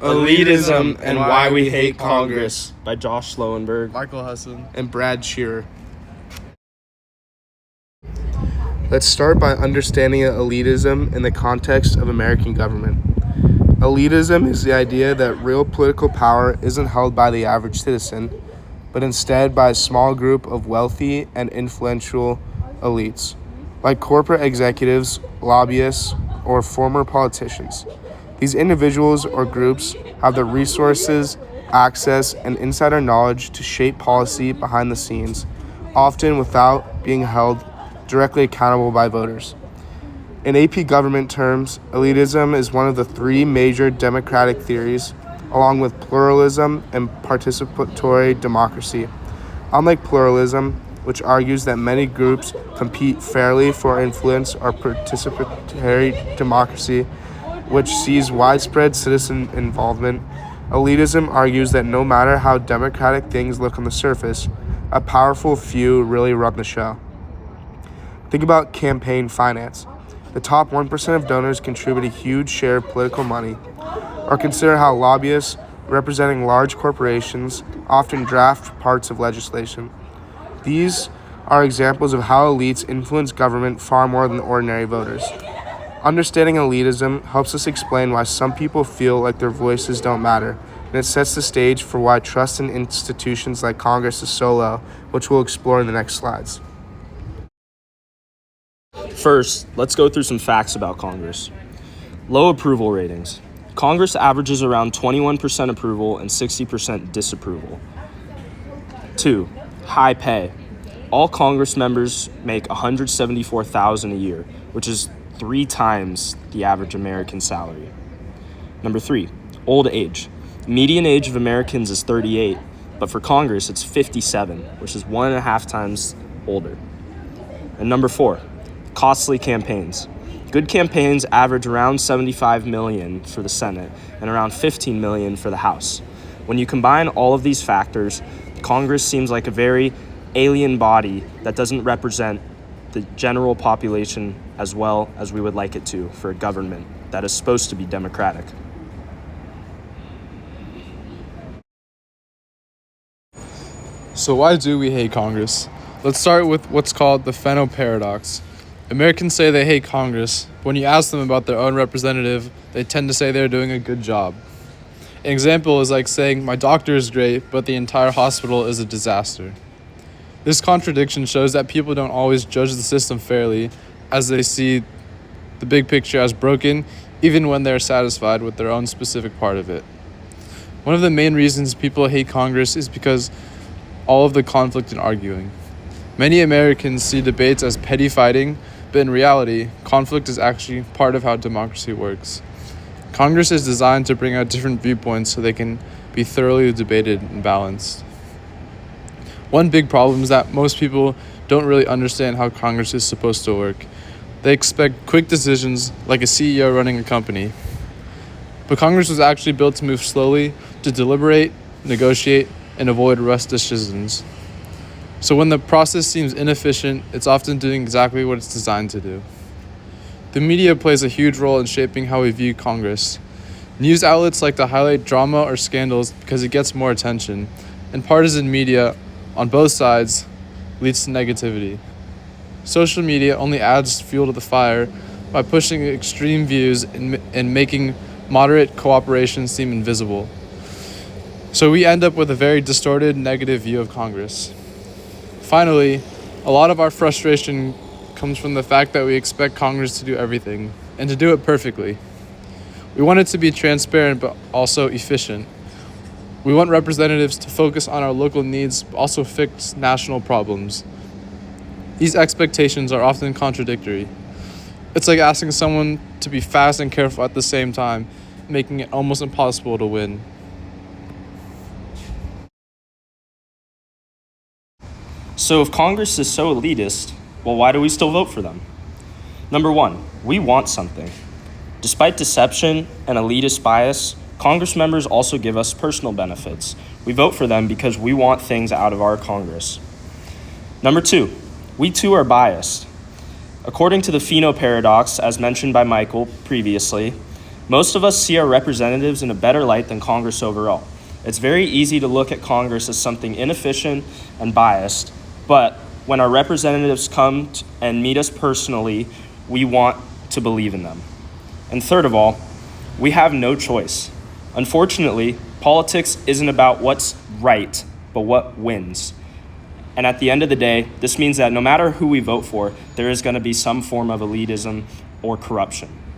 Elitism and Why We Hate Congress by Josh Lowenberg, Michael Husson, and Brad Shearer. Let's start by understanding elitism in the context of American government. Elitism is the idea that real political power isn't held by the average citizen, but instead by a small group of wealthy and influential elites, like corporate executives, lobbyists, or former politicians. These individuals or groups have the resources, access, and insider knowledge to shape policy behind the scenes, often without being held directly accountable by voters. In AP government terms, elitism is one of the three major democratic theories, along with pluralism and participatory democracy. Unlike pluralism, which argues that many groups compete fairly for influence, or participatory democracy, which sees widespread citizen involvement, elitism argues that no matter how democratic things look on the surface, a powerful few really run the show. Think about campaign finance. The top 1% of donors contribute a huge share of political money. Or consider how lobbyists representing large corporations often draft parts of legislation. These are examples of how elites influence government far more than ordinary voters. Understanding elitism helps us explain why some people feel like their voices don't matter, and it sets the stage for why trust in institutions like Congress is so low, which we'll explore in the next slides. First, let's go through some facts about Congress. Low approval ratings. Congress averages around 21% approval and 60% disapproval. 2. High pay. All Congress members make $174,000 a year, which is 3 times the average American salary. Number 3, old age. The median age of Americans is 38, but for Congress it's 57, which is 1.5 times older. And number 4, costly campaigns. Good campaigns average around $75 million for the Senate and around $15 million for the House. When you combine all of these factors, Congress seems like a very alien body that doesn't represent the general population as well as we would like it to for a government that is supposed to be democratic. So why do we hate Congress? Let's start with what's called the Fano paradox. Americans say they hate Congress, but when you ask them about their own representative, they tend to say they're doing a good job. An example is like saying, my doctor is great, but the entire hospital is a disaster. This contradiction shows that people don't always judge the system fairly, as they see the big picture as broken, even when they're satisfied with their own specific part of it. One of the main reasons people hate Congress is because all of the conflict and arguing. Many Americans see debates as petty fighting, but in reality, conflict is actually part of how democracy works. Congress is designed to bring out different viewpoints so they can be thoroughly debated and balanced. One big problem is that most people don't really understand how Congress is supposed to work. They expect quick decisions like a CEO running a company. But Congress was actually built to move slowly, to deliberate, negotiate, and avoid rush decisions. So when the process seems inefficient, it's often doing exactly what it's designed to do. The media plays a huge role in shaping how we view Congress. News outlets like to highlight drama or scandals because it gets more attention, and partisan media on both sides leads to negativity. Social media only adds fuel to the fire by pushing extreme views and making moderate cooperation seem invisible. So we end up with a very distorted, negative view of Congress. Finally, a lot of our frustration comes from the fact that we expect Congress to do everything, and to do it perfectly. We want it to be transparent, but also efficient. We want representatives to focus on our local needs, but also fix national problems. These expectations are often contradictory. It's like asking someone to be fast and careful at the same time, making it almost impossible to win. So if Congress is so elitist, well, why do we still vote for them? Number 1, we want something. Despite deception and elitist bias, Congress members also give us personal benefits. We vote for them because we want things out of our Congress. Number 2, we too are biased. According to the Fano paradox, as mentioned by Michael previously, Most of us see our representatives in a better light than Congress overall. It's very easy to look at Congress as something inefficient and biased, but when our representatives come and meet us personally, we want to believe in them. And third of all, we have no choice. Unfortunately, politics isn't about what's right, but what wins. And at the end of the day, this means that no matter who we vote for, there is going to be some form of elitism or corruption.